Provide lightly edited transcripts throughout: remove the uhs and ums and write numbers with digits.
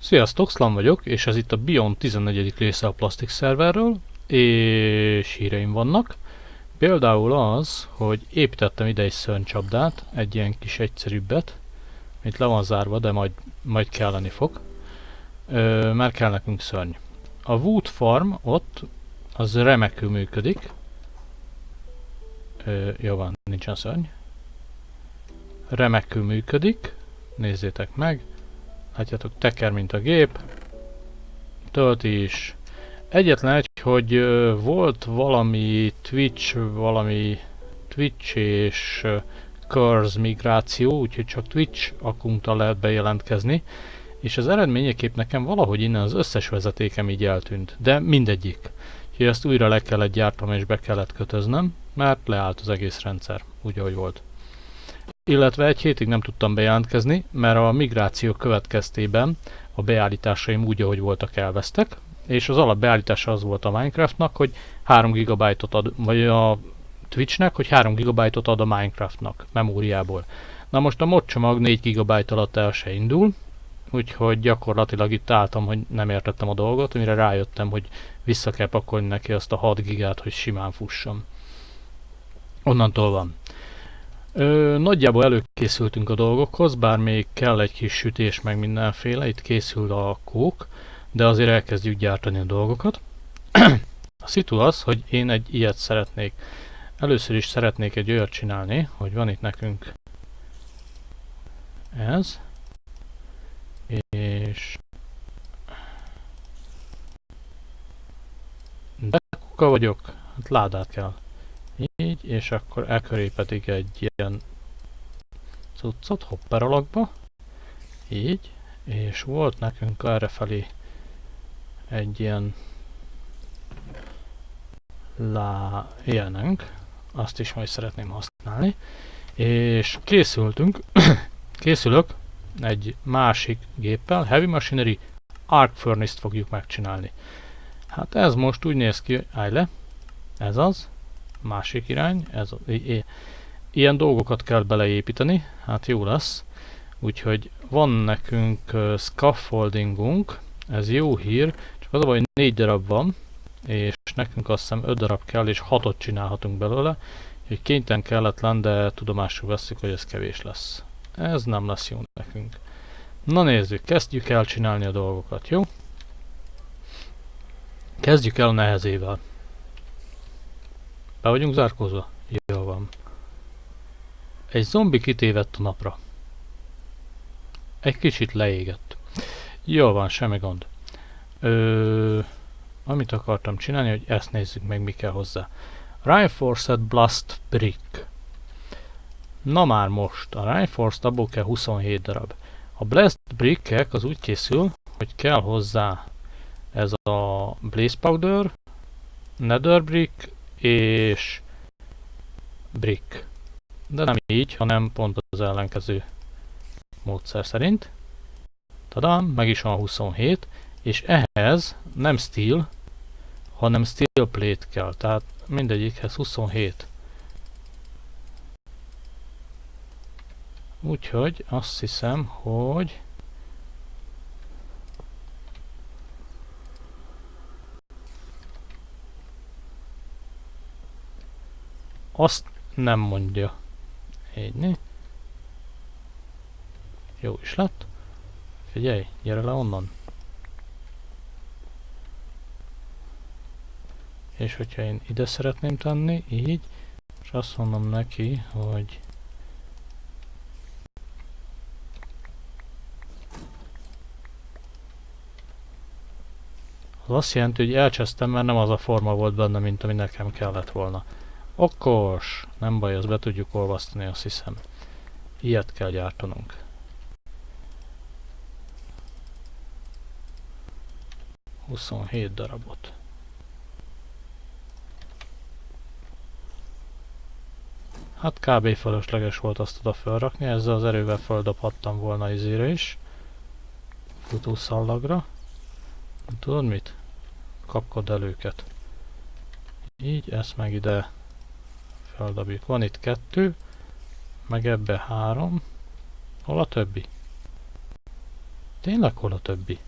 Sziasztok, Szlan vagyok, és ez itt a Beyond 14. része a Plastic Serverről, és híreim vannak. Például az, hogy építettem ide egy szörnycsapdát, egy ilyen kis egyszerűbbet, mint le van zárva, de majd kelleni fog. Már kell nekünk szörny. A Wood Farm ott, az remekül működik. Jó van, nincsen szörny. Remekül működik, nézzétek meg. Látjátok, teker, mint a gép. Tölti is. Egyetlen egy, hogy volt valami Twitch és Curse migráció, úgyhogy csak Twitch akkunktal lehet bejelentkezni, és az eredményeképp nekem valahogy innen az összes vezetékem így eltűnt, de mindegyik. Úgyhogy ezt újra le kellett gyártanom és be kellett kötöznem, mert leállt az egész rendszer, úgy ahogy volt. Illetve egy hétig nem tudtam bejelentkezni, mert a migráció következtében a beállításaim úgy, ahogy voltak, elvesztek, és az alapbeállítása az volt a Minecraftnak, hogy 3 GB-ot ad, vagy a Twitchnek, hogy 3 GB-ot ad a Minecraftnak memóriából. Na most a mod csomag 4 GB alatt el se indul, úgyhogy gyakorlatilag itt álltam, hogy nem értettem a dolgot, amire rájöttem, hogy vissza kell pakolni neki azt a 6 gigát, hogy simán fussam. Onnantól van. Nagyjából előkészültünk a dolgokhoz, bár még kell egy kis sütés meg mindenféle, itt készül a kók, de azért elkezdjük gyártani a dolgokat. A szitu az, hogy én egy ilyet szeretnék. Először is szeretnék egy olyat csinálni, hogy van itt nekünk ez, és de kuka vagyok, hát ládát kell. Így, és akkor elköré pedig egy ilyen cuccot hopper alakba. Így, és volt nekünk errefelé egy ilyen ilyenünk, azt is majd szeretném használni. És készülök egy másik géppel, Heavy Machinery Arc Furnace-t fogjuk megcsinálni. Hát ez most úgy néz ki, állj le, ez az, másik irány, ez ilyen dolgokat kell beleépíteni, hát jó lesz. Úgyhogy van nekünk scaffoldingunk, ez jó hír, csak az a baj, hogy 4 darab van, és nekünk azt hiszem 5 darab kell, és 6-ot csinálhatunk belőle, úgyhogy kénytelen kelletlen, de tudomásul vesszük, hogy ez kevés lesz. Ez nem lesz jó nekünk. Na nézzük, kezdjük el csinálni a dolgokat, jó? Kezdjük el a nehezével. Be vagyunk zárkózva? Jó van. Egy zombi kitévedt a napra. Egy kicsit leégett. Jó van, semmi gond. Amit akartam csinálni, hogy ezt nézzük meg, mi kell hozzá. Reinforced Blast Brick. Na már most, a Reinforced abból kell 27 darab. A Blast Brickek az úgy készül, hogy kell hozzá ez a Blaze Powder, Nether Brick és Brick. De nem így, hanem pont az ellenkező módszer szerint. Tadám, meg is van 27, és ehhez nem steel, hanem steel plate kell, tehát mindegyikhez 27. Úgyhogy azt hiszem, hogy azt nem mondja. Így. Jó is lett. Figyelj, gyere le onnan. És hogyha én ide szeretném tenni, így, és azt mondom neki, hogy az azt jelenti, hogy elcsesztem, mert nem az a forma volt benne, mint ami nekem kellett volna. Okos! Nem baj, azt be tudjuk olvasztani, azt hiszem. Ilyet kell gyártanunk. ...27 darabot. Hát kb. Fölösleges volt azt oda felrakni, ezzel az erővel földobhattam volna izére is. Futószallagra. Tudod mit? Kapkod el őket. Így, ezt meg ide feldobjuk. Van itt 2, meg ebbe 3. Hol a többi? Tényleg hol a többi?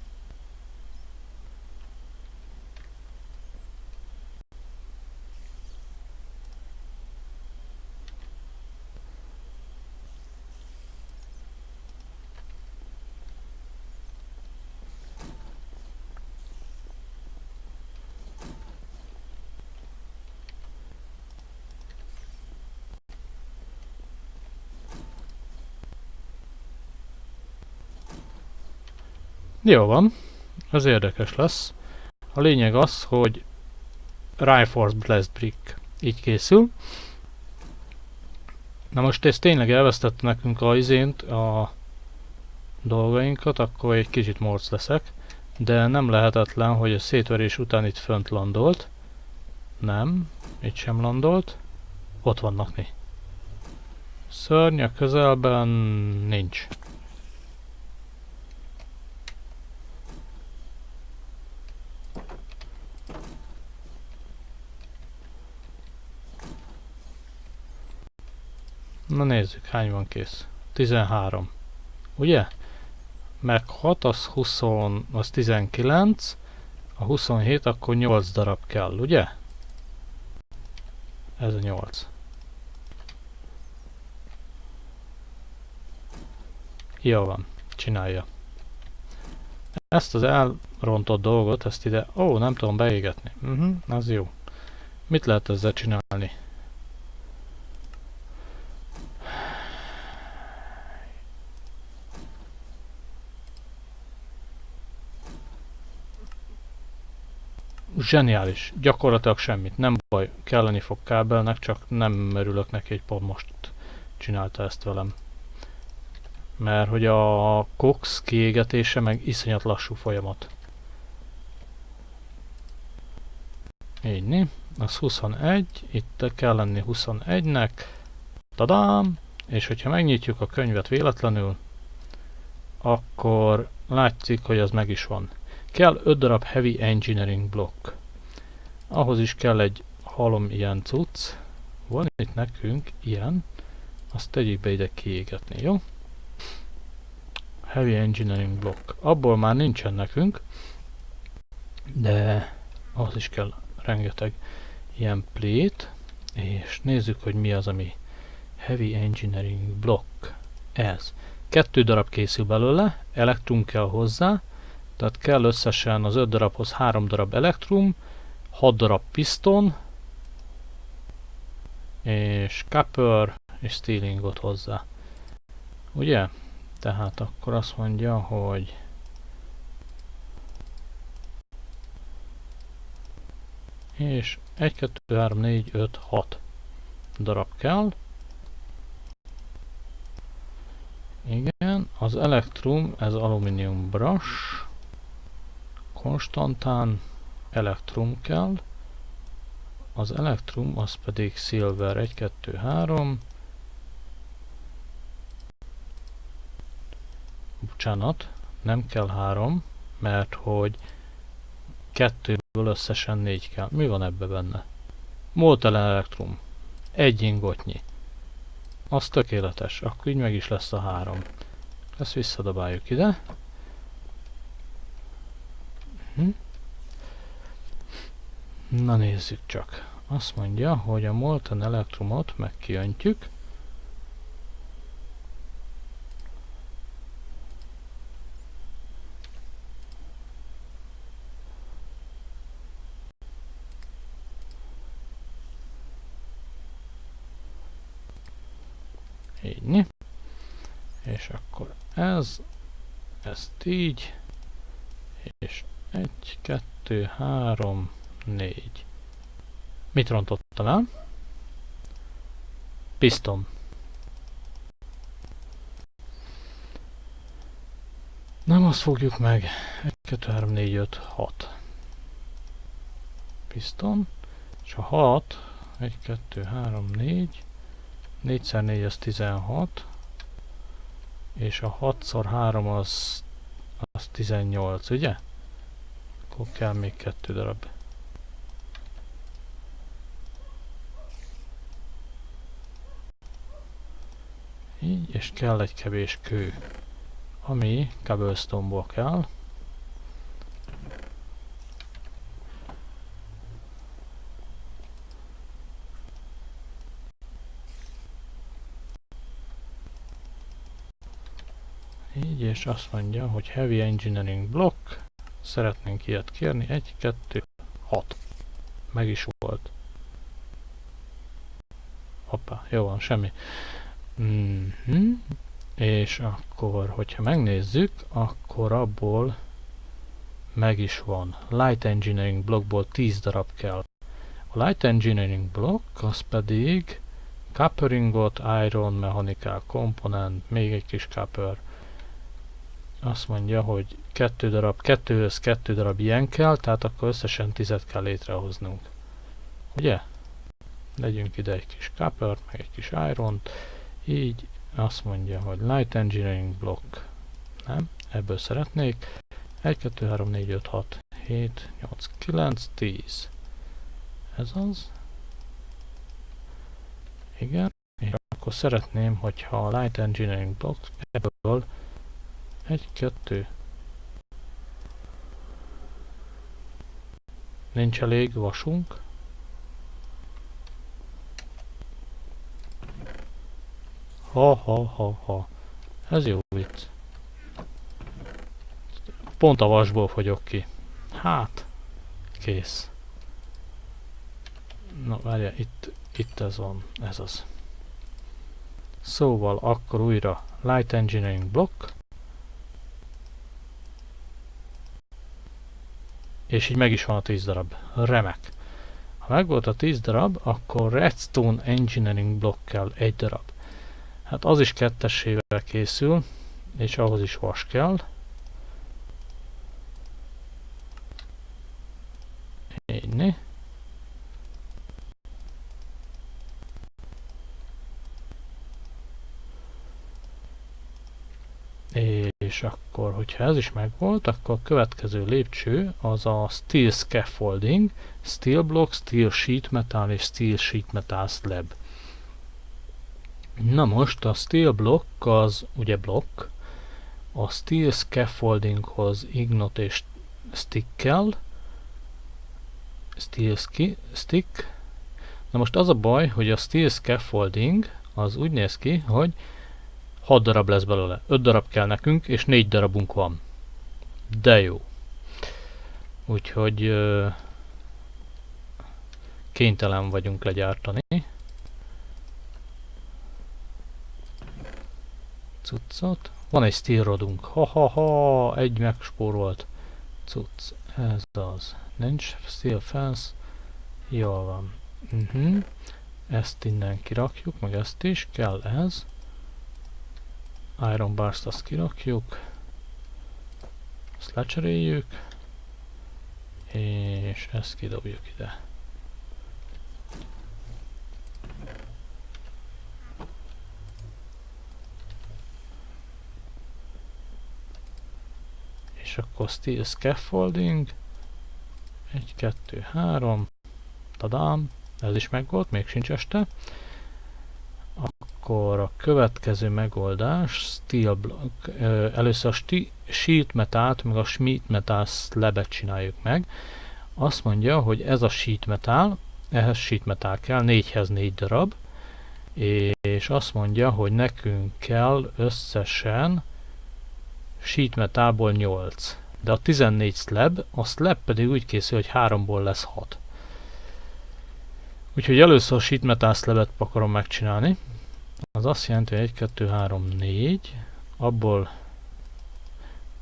Jó van, ez érdekes lesz. A lényeg az, hogy Reinforced Blast Brick így készül. Na most ez tényleg elvesztette nekünk a dolgainkat, akkor egy kicsit morc leszek. De nem lehetetlen, hogy a szétverés után itt fönt landolt. Nem, itt sem landolt. Ott vannak mi. Szörny a közelben nincs. Na nézzük, hány van kész. 13. Ugye? Meg 6, az 20, az 19. A 27, akkor 8 darab kell, ugye? Ez a 8. Jó van, csinálja. Ezt az elrontott dolgot, ezt ide... Ó, nem tudom beégetni. Az jó. Mit lehet ezzel csinálni? Zseniális. Gyakorlatilag semmit. Nem baj. Kelleni fog kábelnek, csak nem örülök neki, hogy pont most csinálta ezt velem. Mert hogy a cox kiégetése meg iszonyat lassú folyamat. Így, az 21, itt kell lenni 21-nek. Tadám! És hogyha megnyitjuk a könyvet véletlenül, akkor látszik, hogy az meg is van. Kell 5 darab Heavy Engineering blokk. Ahhoz is kell egy halom ilyen cucc. Van itt nekünk ilyen. Azt tegyük be ide kiégetni, jó? Heavy Engineering blokk. Abból már nincsen nekünk. De ahhoz is kell rengeteg ilyen plate. És nézzük, hogy mi az, ami Heavy Engineering blokk. Ez. 2 darab készül belőle. Elektrum kell hozzá. Tehát kell összesen az 5 darabhoz 3 darab elektrum, 6 darab piston, és copper, és steelingot hozzá. Ugye? Tehát akkor azt mondja, hogy és 1, 2, 3, 4, 5, 6 darab kell. Igen, az elektrum, ez aluminium brush. Konstantán elektrum kell. Az elektrum az pedig silver 1, 2, 3. Bocsánat, nem kell 3, mert hogy 2-ből összesen 4 kell. Mi van ebbe benne? Molten elektrum. 1 ingotnyi. Az tökéletes. Akkor így meg is lesz a 3. Ezt visszadobáljuk ide. Na nézzük csak. Azt mondja, hogy a molten elektrumot megkiöntjük. Így. És akkor ezt így, és 1, 2, 3, 4. Mit rontottam el? Piston. Nem azt fogjuk meg. 1, 2, 3, 4, 5, 6. Piston. És a 6, 1, 2, 3, 4. 4x4 az 16. És a 6x3 az 18, ugye? Akkor kell még 2 darab. Így, és kell egy kevés kő, ami cobblestone-ból kell. Így, és azt mondja, hogy Heavy Engineering Block. Szeretnénk ilyet kérni. 1, 2, 6. Meg is volt. Hoppá, jó van, semmi. És akkor, hogyha megnézzük, akkor abból meg is van. Light Engineering blokkból 10 darab kell. A Light Engineering blokk az pedig Copper ingot, Iron, Mechanical Component, még egy kis Copper. Azt mondja, hogy 2 darab, 2-höz 2 darab ilyen kell, tehát akkor összesen 10-et kell létrehoznunk. Ugye? Legyünk ide egy kis Copper, meg egy kis Iron-t. Így azt mondja, hogy Light Engineering blokk. Nem, ebből szeretnék. 1, 2, 3, 4, 5, 6, 7, 8, 9, 10. Ez az. Igen. És akkor szeretném, hogyha a Light Engineering blokk ebből 1, 2. Nincs elég vasunk. Ha. Ez jó vicc. Pont a vasból fogyok ki. Hát. Kész. Na várjál, itt ez van. Ez az. Szóval akkor újra Light Engineering blokk. És így meg is van a 10 darab. Remek. Ha meg volt a 10 darab, akkor Redstone Engineering blokk kell 1 darab. Hát az is kettessével készül, és ahhoz is vas kell. Így. És akkor, hogyha ez is megvolt, akkor a következő lépcső az a Steel Scaffolding, Steel Block, Steel Sheet Metal és Steel Sheet Metal Slab. Na most a Steel Block az ugye blokk, a Steel Scaffoldinghoz ignot és stick kell, Steel Stick. Na most az a baj, hogy a Steel Scaffolding az úgy néz ki, hogy 6 darab lesz belőle, 5 darab kell nekünk, és 4 darabunk van. De jó. Úgyhogy kénytelen vagyunk legyártani. Cuccot. Van egy steel rodunk. Ha, egy megspórolt. Cucc. Ez az. Nincs steel fence. Jól van. Ezt innen kirakjuk, meg ezt is. Kell ez. Iron bars-t azt kirakjuk. Ezt lecseréljük. És ezt kidobjuk ide. És akkor Steel Scaffolding. 1, 2, 3. Tadám! Ez is megvolt, még sincs este. Akkor a következő megoldás, Steel Block. Először a Sheet Metalt, meg a Schmidt Metal Slabet csináljuk meg. Azt mondja, hogy ez a Sheet Metal, ehhez Sheet Metal kell, 4-hez 4 darab. És azt mondja, hogy nekünk kell összesen Sheet Metalból 8. De a 14 slab, a slab pedig úgy készül, hogy 3-ból lesz 6. Úgyhogy először a Sheet Metal Slabet akarom megcsinálni. Az azt jelenti, hogy 1, 2, 3, 4. Abból,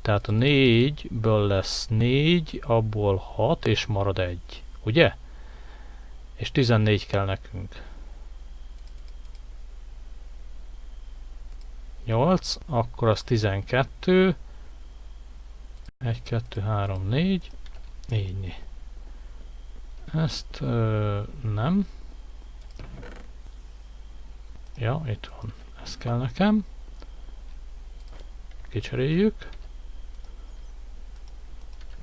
tehát a 4-ből lesz 4, abból 6, és marad 1. Ugye? És 14 kell nekünk. 8, akkor az 12. 1, 2, 3, 4. Így. Ezt nem. Ja, itt van. Ez kell nekem. Kicseréljük.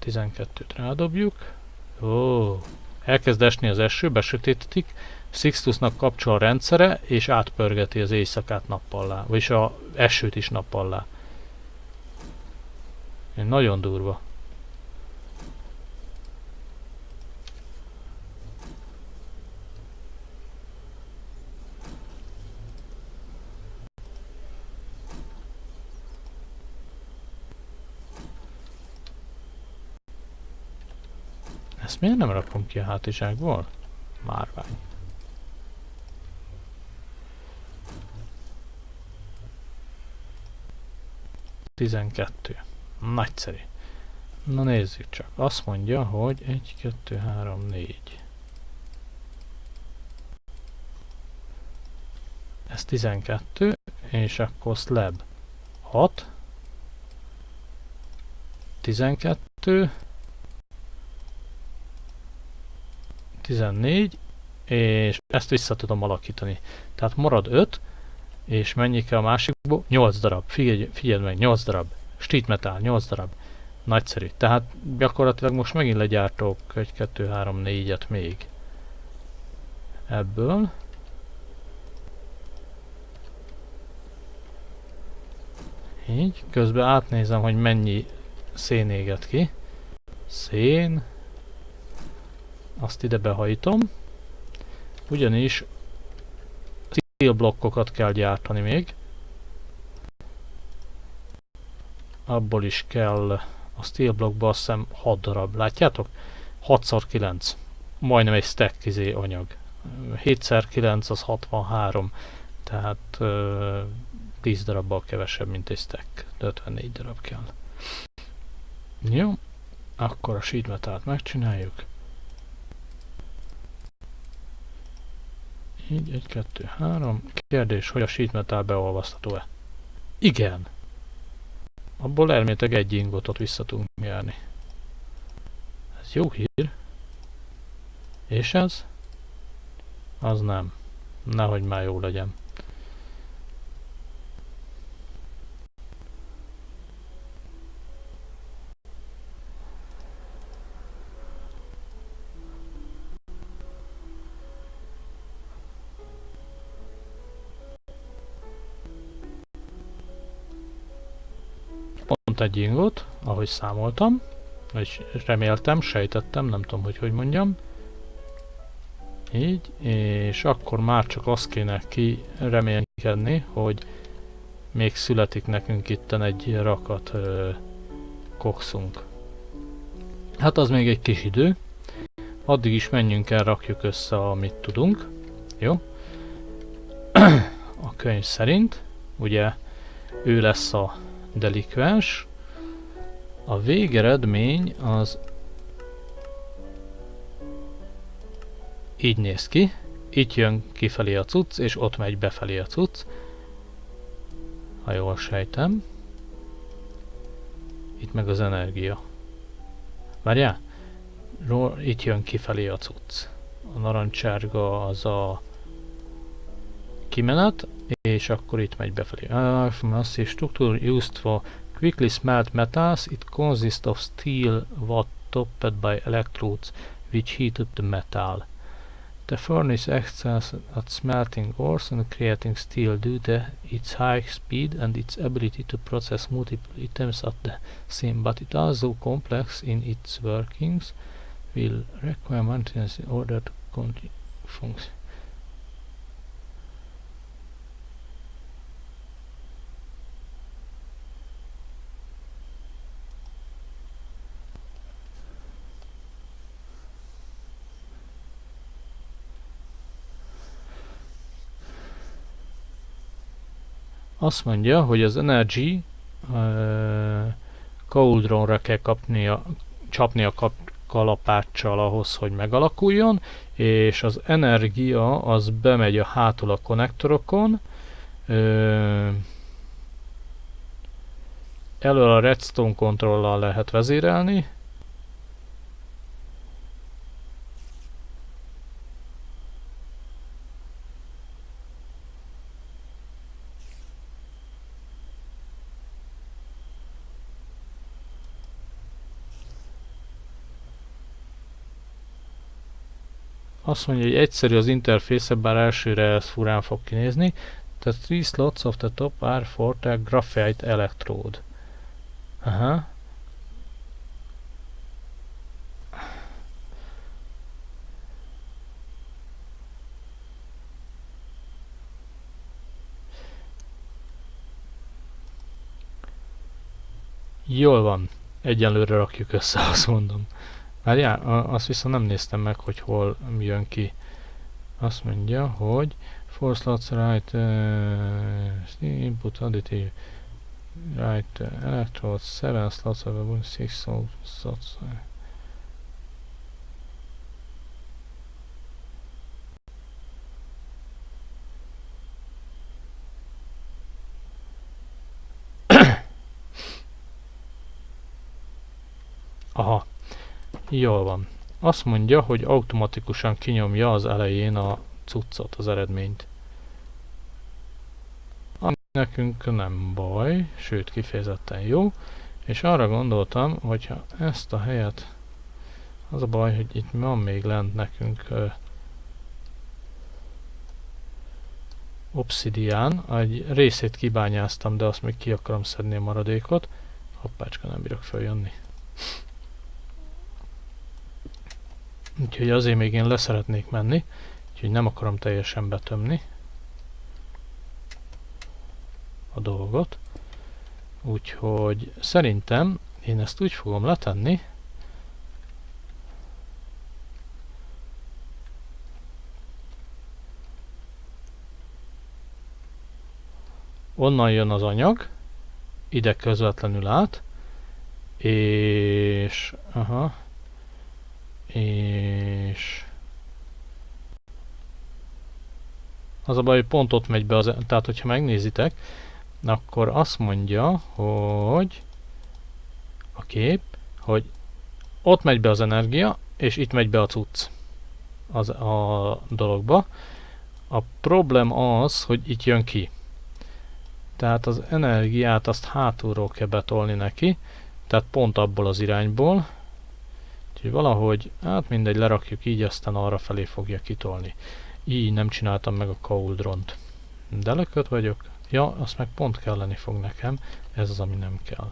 12-t rádobjuk. Ó, elkezd esni az eső, besötétítik. Sixtusnak kapcsol a rendszere, és átpörgeti az éjszakát nappallá. Vagyis az esőt is nappallá. Nagyon durva. Ezt miért nem rakom ki a hátizsákból? Márvány. Nagyszerű. Na nézzük csak. Azt mondja, hogy 1, 2, 3, 4. Ez 12, és akkor slab 6, 12, 14, és ezt vissza tudom alakítani. Tehát marad 5, és mennyi kell a másikból? 8 darab. Figyeld meg, 8 darab. Sheet metal, 8 darab. Nagyszerű. Tehát gyakorlatilag most megint legyártok 1, 2, 3, 4-et még. Ebből. Így. Közben átnézem, hogy mennyi szén éget ki. Szén. Azt ide behajítom. Ugyanis steel blokkokat kell gyártani még. Abból is kell a steel blokkba, azt hiszem 6 darab. Látjátok? 6x9. Majdnem egy stack anyag. 7x9 az 63. Tehát 10 darabbal kevesebb, mint egy stack. De 54 darab kell. Jó. Akkor a sheet metalt megcsináljuk. Így, 1, 2, 3. Kérdés, hogy a sheet metal beolvasztható-e? Igen. Abból elméletek egy ingotot vissza tudunk nyerni. Ez jó hír. És ez? Az nem. Nehogy már jó legyen. Pont egy ingot, ahogy számoltam, vagy reméltem, sejtettem, nem tudom, hogy mondjam. Így, és akkor már csak azt kéne remélkedni, hogy még születik nekünk itten egy rakat kokszunk. Hát az még egy kis idő. Addig is menjünk el, rakjuk össze, amit tudunk. Jó? A könyv szerint, ugye, ő lesz a delikvens. A végeredmény az így néz ki. Itt jön kifelé a cucc, és ott megy befelé a cucc. Ha jól sejtem. Itt meg az energia. Várjál? Itt jön kifelé a cucc. A narancsárga az a kimenet, és akkor itt megy befelé. Massive structure used for quickly smelt metals. It consists of steel what topped by electrodes which heated the metal. The furnace excels at smelting ores and creating steel due to its high speed and its ability to process multiple items at the same, but it also complex in its workings, will require maintenance in order to continue function. Azt mondja, hogy az energy cauldronra kell csapni a kalapáccsal ahhoz, hogy megalakuljon, és az energia az bemegy a hátul a konnektorokon, elől a redstone controllal lehet vezérelni, azt mondja, hogy egyszerű az interfésze, bár elsőre ez furán fog kinézni. The three slots of the top are for the graphite electrode. Aha. Jól van. Egyenlőre rakjuk össze, azt mondom. Várjál, azt viszont nem néztem meg, hogy hol jön ki. Azt mondja, hogy 4 slots right input additive Right, electrodes, 7 slots available, 6 slots. Aha, jól van. Azt mondja, hogy automatikusan kinyomja az elején a cuccot, az eredményt. Ami nekünk nem baj, sőt kifejezetten jó. És arra gondoltam, hogyha ezt a helyet, az a baj, hogy itt van még lent nekünk obszidián, egy részét kibányáztam, de azt még ki akarom szedni a maradékot. Hoppácska, nem bírok följönni. Úgyhogy azért még én leszeretnék menni, úgyhogy nem akarom teljesen betömni a dolgot. Úgyhogy szerintem én ezt úgy fogom letenni, onnan jön az anyag, ide közvetlenül át, és az a baj, hogy pont ott megy be tehát hogyha megnézitek, akkor azt mondja, hogy a kép, hogy ott megy be az energia, és itt megy be a cucc a dologba. A problém az, hogy itt jön ki. Tehát az energiát azt hátulról kell betolni neki, tehát pont abból az irányból. Úgyhogy valahogy, hát mindegy, lerakjuk így, aztán arra felé fogja kitolni. Így nem csináltam meg a cauldront. De lökött vagyok. Ja, azt meg pont kelleni fog nekem. Ez az, ami nem kell.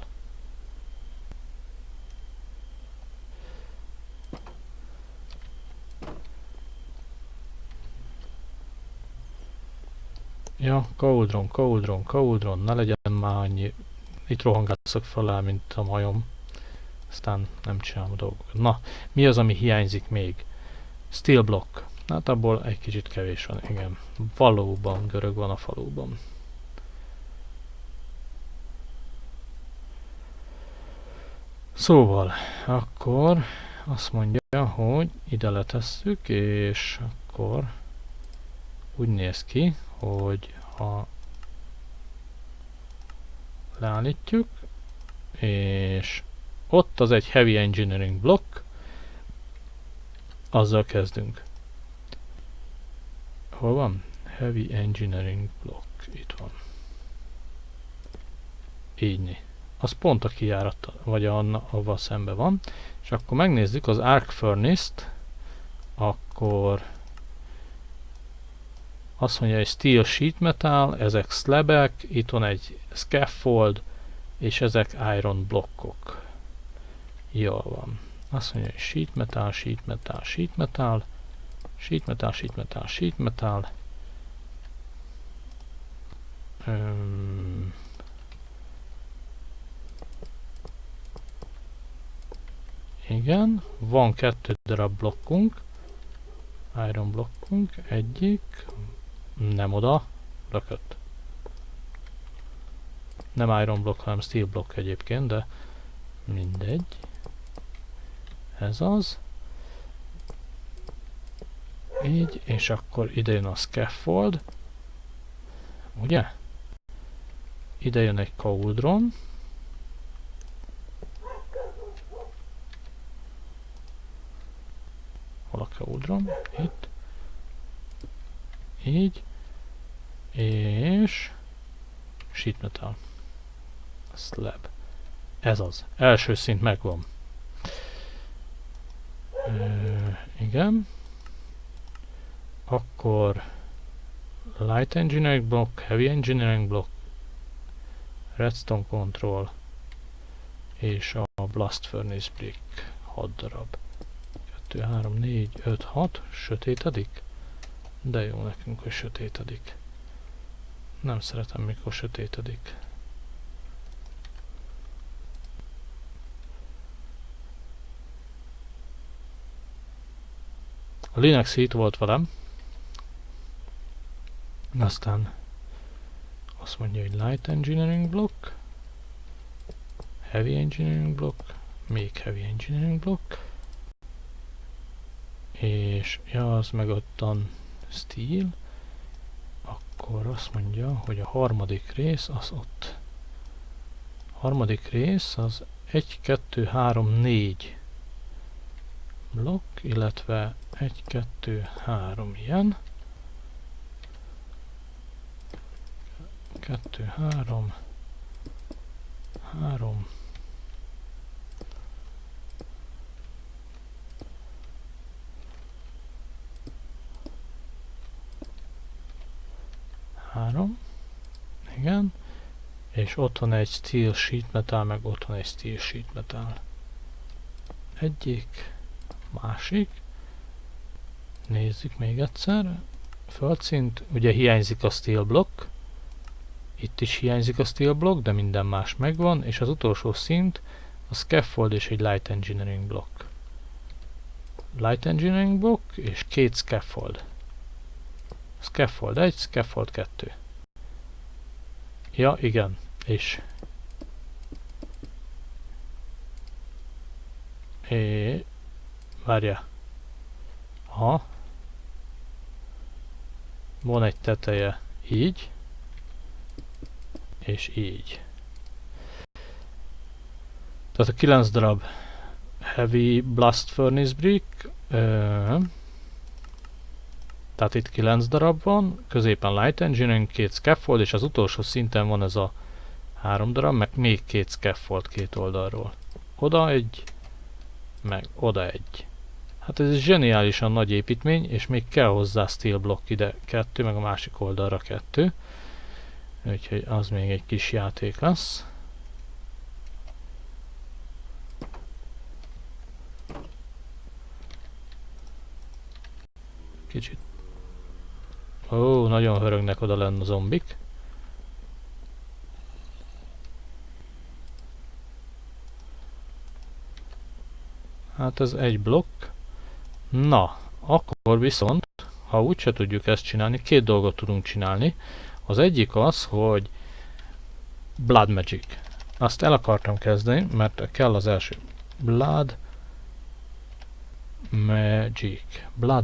Ja, cauldron, ne legyen már annyi. Itt rohangászok fel el, mint a majom. Aztán nem csinálom a dolgokat. Na, mi az, ami hiányzik még? Steel block. Hát abból egy kicsit kevés van, igen. Valóban görög van a faluban. Szóval, akkor azt mondja, hogy ide letesszük, és akkor úgy néz ki, hogy ha leállítjuk, és ott az egy Heavy Engineering block, azzal kezdünk. Hol van? Heavy Engineering block, itt van. Így. Az pont a kijárat, vagy avval szembe van. És akkor megnézzük az Arc Furnace-t, akkor azt mondja, hogy Steel Sheet Metal, ezek slabek, itt van egy scaffold, és ezek iron blokkok. Jól van. Azt mondja, hogy sheet metal, sheet metal, sheet metal, sheet metal, sheet metal, sheet metal. Igen, van 2 darab blokkunk, iron blokkunk, egyik, nem oda, lökött. Nem iron block, hanem steel block egyébként, de mindegy. Ez az. Így, és akkor ide jön a scaffold. Ugye? Ide jön egy cauldron. Hol a cauldron? Itt. Így. És sheet metal. Slab. Ez az. Első szint megvan. Igen. Akkor Light Engineering Block, Heavy Engineering Block, Redstone Control és a Blast Furnace Brick 6 darab. 2, 3, 4, 5, 6. Sötétedik? De jó nekünk, hogy sötétedik. Nem szeretem, mikor sötétedik. A Linux itt volt velem. Aztán azt mondja, hogy Light Engineering Block. Heavy engineering block, még heavy engineering block, és ja, az meg ottan steel, akkor azt mondja, hogy a harmadik rész az ott. A harmadik rész az 1, 2, 3, 4 blokk, illetve 1, 2, 3 ilyen. 2, 3, 3, 3, igen, és ott van egy steel sheet metal, meg ott van egy steel sheet metal. Egyik, másik, nézzük még egyszer, földszint, ugye hiányzik a steel block, itt is hiányzik a steel block, de minden más megvan, és az utolsó szint a scaffold és egy light engineering block. Light engineering block és 2 scaffold. Scaffold 1, scaffold 2. Ja, igen, és várja. Aha. Van egy teteje így, és így. Tehát a 9 darab heavy blast furnace brick, tehát itt 9 darab van, középen light engineering, 2 scaffold, és az utolsó szinten van ez a 3 darab, meg még 2 scaffold két oldalról. Oda egy, meg oda egy. Hát ez egy zseniálisan nagy építmény, és még kell hozzá steel block ide 2, meg a másik oldalra 2. Úgyhogy az még egy kis játék lesz. Kicsit. Ó, nagyon hörögnek oda lenn a zombik. Hát ez egy blokk. Na, akkor viszont, ha úgyse tudjuk ezt csinálni, 2 dolgot tudunk csinálni. Az egyik az, hogy Blood Magic. Azt el akartam kezdeni, mert kell az első. Blood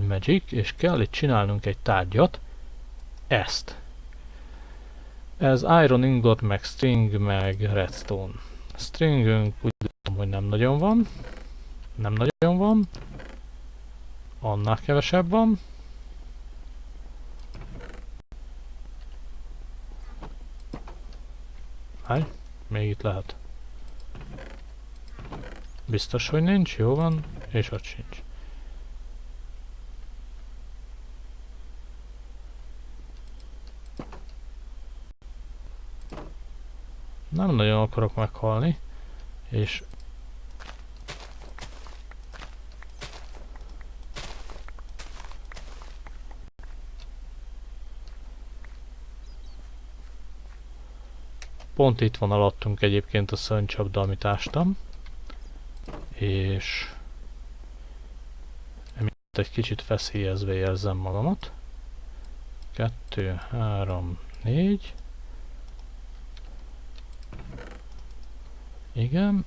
Magic, és kell itt csinálnunk egy tárgyat. Ezt. Ez Iron Ingot, meg String, meg Redstone. Stringünk úgy tudom, hogy nem nagyon van. Nem nagyon van. Annál kevesebb van. Háj, még itt lehet. Biztos, hogy nincs, jó van, és ott sincs. Nem nagyon akarok meghalni, és pont itt van alattunk egyébként a szörnycsapda, amit ástam, és emiatt egy kicsit feszélyezve érzem magamat. 2, 3, 4. Igen.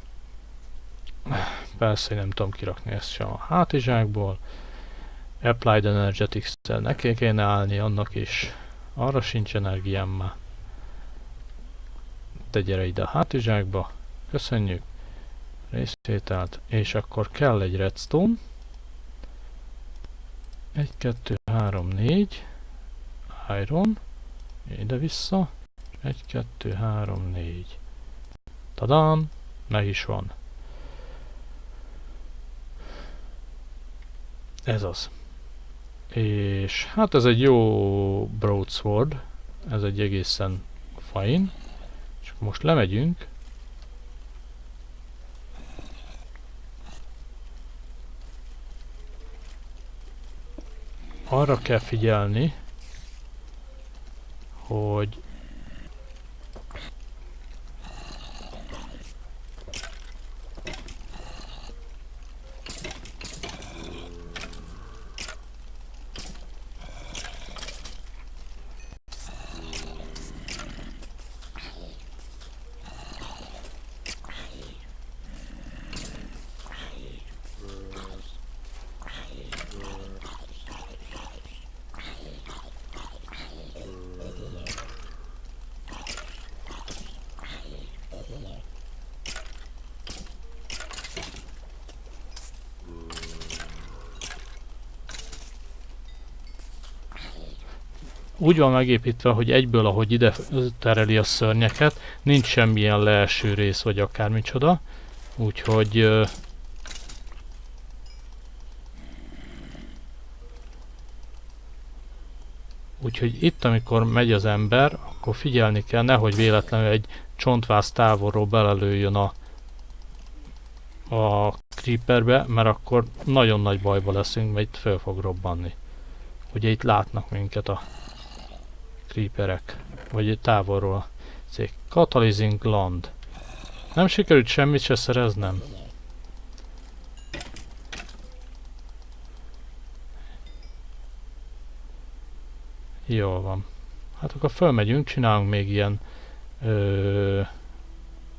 Persze, nem tudom kirakni ezt sem a hátizsákból. Applied Energetics-szel neki kéne állni, annak is. Arra sincs energiám már. Te gyere ide a hátizsákba. Köszönjük. Részvételt. És akkor kell egy redstone. 1, 2, 3, 4. Iron. Ide vissza. 1, 2, 3, 4. Tadám! Meg is van. Ez az. És hát ez egy jó broadsword. Ez egy egészen fine. És most lemegyünk. Arra kell figyelni, hogy úgy van megépítve, hogy egyből, ahogy ide tereli a szörnyeket, nincs semmilyen leeső rész, vagy akármicsoda. Úgyhogy... Úgyhogy itt, amikor megy az ember, akkor figyelni kell, nehogy véletlenül egy csontváz távolról belelőjön a creeperbe, mert akkor nagyon nagy bajba leszünk, mert itt föl fog robbanni. Ugye itt látnak minket a creeperek, vagy távolról. Catalyzing Land. Nem sikerült semmit se szereznem. Jól van. Hát akkor fölmegyünk, csinálunk még ilyen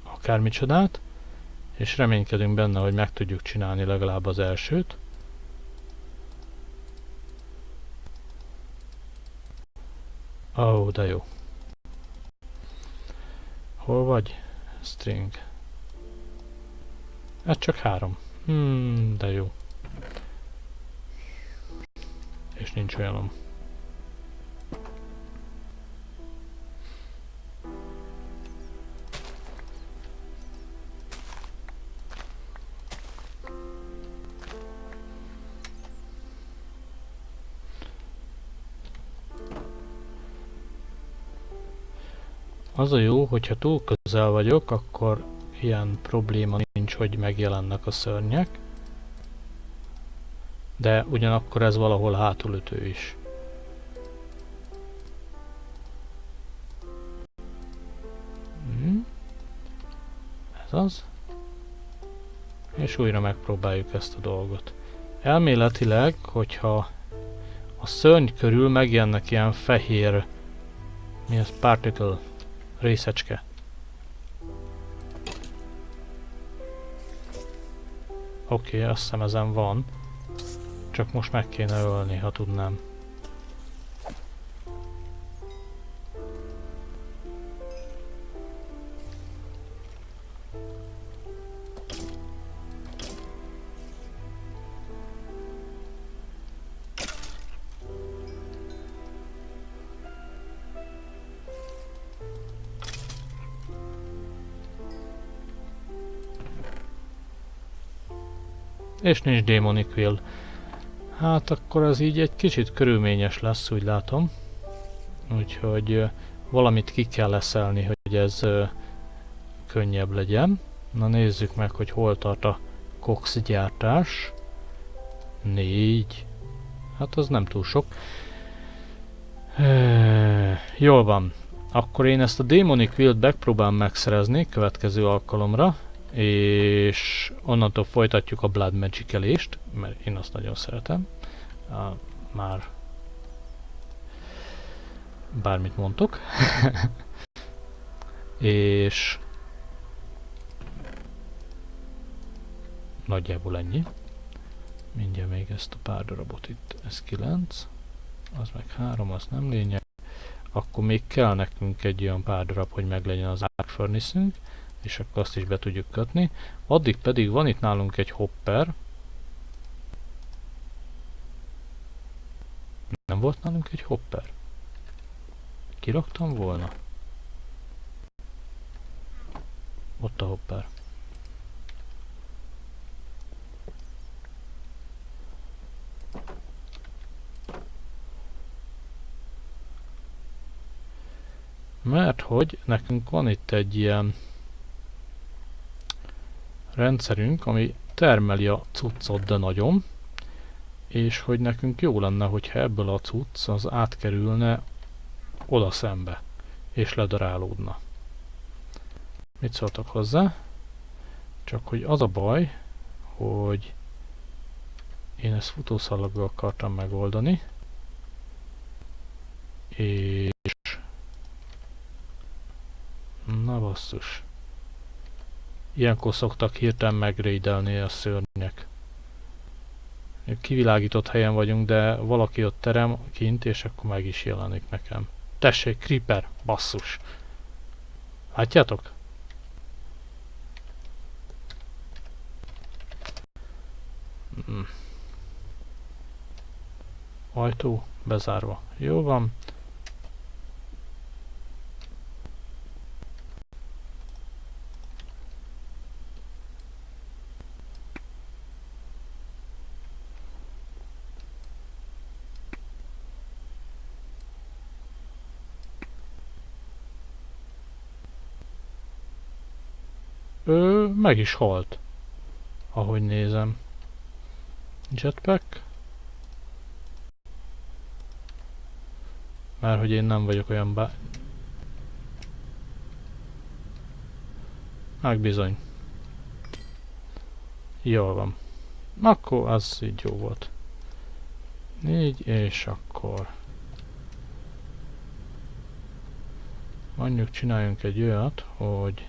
akármicsodát, és reménykedünk benne, hogy meg tudjuk csinálni legalább az elsőt. Ó, de jó. Hol vagy? String. Ez csak 3. De jó. És nincs olyanom. Az a jó, hogyha túl közel vagyok, akkor ilyen probléma nincs, hogy megjelennek a szörnyek. De ugyanakkor ez valahol hátulütő is. Ez az. És újra megpróbáljuk ezt a dolgot. Elméletileg, hogyha a szörny körül megjelennek ilyen fehér... Mi ez? Particle részecske. Oké, azt hiszem ezen van. Csak most meg kéne ölni, ha tudnám. És nincs Demonic Will. Hát akkor ez így egy kicsit körülményes lesz, úgy látom. Úgyhogy valamit ki kell leszelni, hogy ez könnyebb legyen. Na nézzük meg, hogy hol tart a Cox gyártás. 4. Hát az nem túl sok. Jól van. Akkor én ezt a Demonic Will-t megpróbálom megszerezni következő alkalomra. És onnantól folytatjuk a Blood Magic-elést, mert én azt nagyon szeretem. Már bármit mondtok. És nagyjából ennyi. Mindjárt még ezt a pár darabot itt. Ez 9, az meg 3, az nem lényeg. Akkor még kell nekünk egy olyan pár darab, hogy meglegyen az Arc Furnace-ünk, és akkor azt is be tudjuk kötni. Addig pedig van itt nálunk egy hopper. Nem volt nálunk egy hopper? Kiraktam volna? Ott a hopper. Mert hogy nekünk van itt egy ilyen rendszerünk, ami termeli a cuccot, de nagyon, és hogy nekünk jó lenne, hogyha ebből a cucc az átkerülne oda szembe, és ledarálódna. Mit szóltak hozzá? Csak hogy az a baj, hogy én ezt futószalaggal akartam megoldani, és na basszus. Ilyenkor szoktak hirtelen megrédelni a szörnyek. Kivilágított helyen vagyunk, de valaki ott terem kint, és akkor meg is jelenik nekem. Tessék, creeper, basszus! Látjátok? Ajtó bezárva. Jó van. Ő meg is halt, ahogy nézem. Jetpack. Mert hogy én nem vagyok olyan meg bizony. Jól van. Akkor az így jó volt. 4, és akkor... mondjuk csináljunk egy olyat, hogy...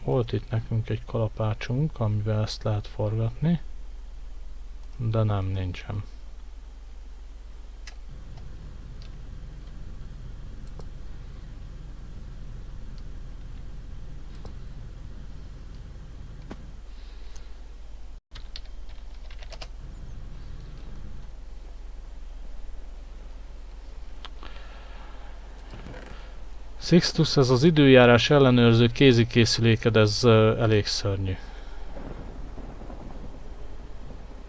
volt itt nekünk egy kalapácsunk, amivel ezt lehet forgatni, de nem, nincsen. Sixtus, ez az időjárás ellenőrző kézikészüléked, ez elég szörnyű.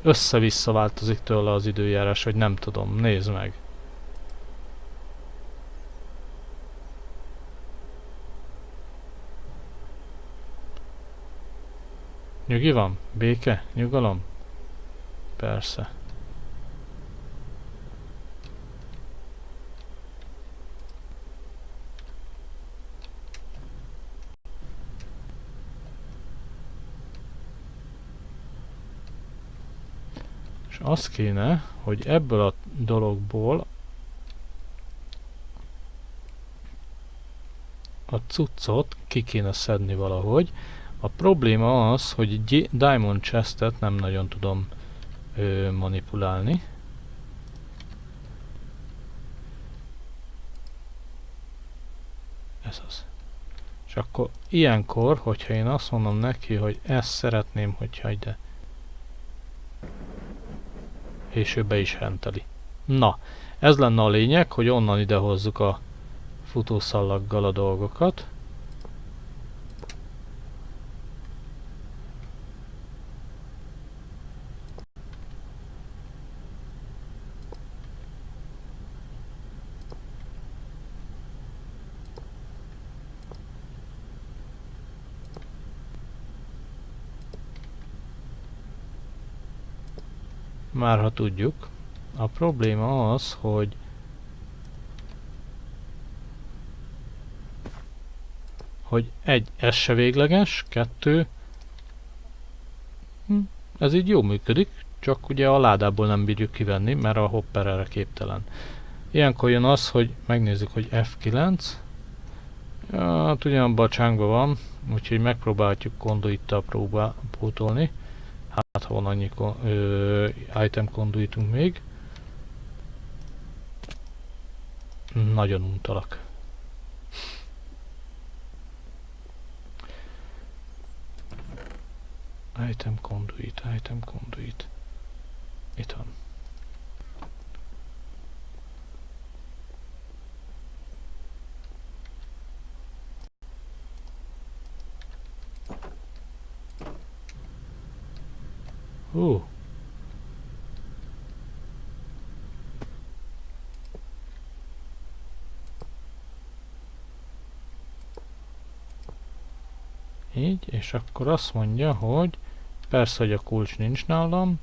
Össze-vissza változik tőle az időjárás, hogy nem tudom, nézd meg. Nyugi van? Béke? Nyugalom? Persze. És az kéne, hogy ebből a dologból a cuccot ki kéne szedni valahogy. A probléma az, hogy Diamond Chestet nem nagyon tudom manipulálni. Ez az. És akkor ilyenkor, hogyha én azt mondom neki, hogy ezt szeretném, hogyha ide. És ő be is henteli. Na, ez lenne a lényeg, hogy onnan ide hozzuk a futószallaggal a dolgokat. Már ha tudjuk. A probléma az, hogy egy, ez se végleges, 2, ez így jó működik, csak ugye a ládából nem bírjuk kivenni, mert a hopper erre képtelen. Ilyenkor jön az, hogy megnézzük, hogy F9, ja, hát ugyanabban a csángban van, úgyhogy megpróbálhatjuk konduittal pótolni. Hát ha van annyi item konduitunk még. Nagyon untalak. Item conduit. Itt van. Így, és akkor azt mondja, hogy persze, hogy a kulcs nincs nálam,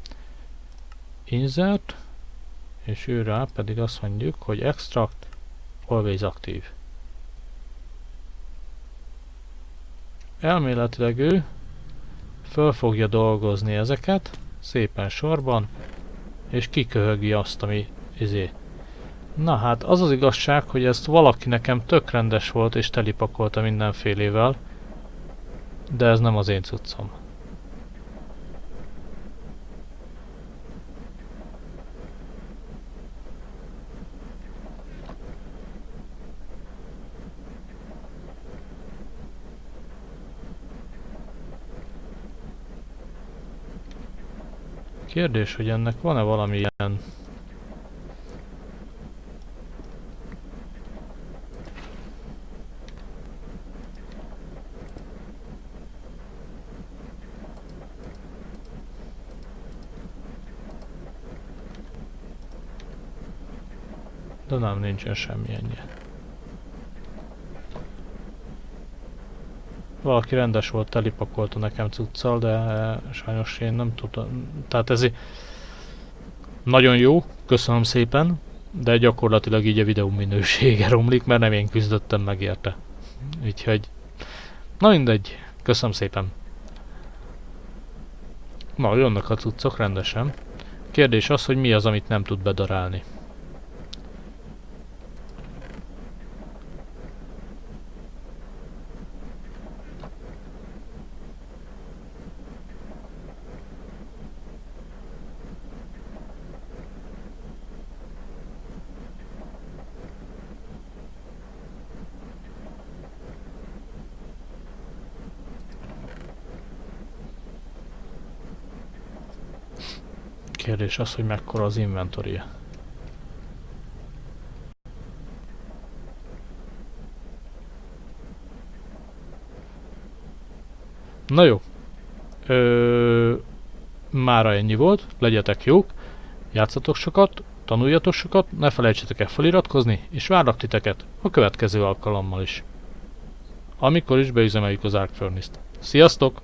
insert, és ő rá pedig azt mondjuk, hogy extract, always active. Elméletileg ő föl fogja dolgozni ezeket, szépen sorban, és kiköhögi azt, ami Na hát, az az igazság, hogy ezt valaki nekem tök rendes volt, és telipakolta mindenfélével, de ez nem az én cuccom. Kérdés, hogy ennek van-e valamilyen... De nem, nincsen semmilyenje. Valaki rendes volt, telipakolta nekem cuccal, de sajnos én nem tudtam. Tehát ez nagyon jó, köszönöm szépen, de gyakorlatilag így a videó minősége romlik, mert nem én küzdöttem meg érte. Úgyhogy, na mindegy, köszönöm szépen. Na, jönnek a cuccok rendesen. Kérdés az, hogy mi az, amit nem tud bedarálni. Kérdés az, hogy mekkora az inventory-e. Na jó. Mára ennyi volt, legyetek jók, játszatok sokat, tanuljatok sokat, ne felejtsetek el feliratkozni, és várlak titeket a következő alkalommal is. Amikor is beüzemeljük az Ark Furnace-t. Sziasztok!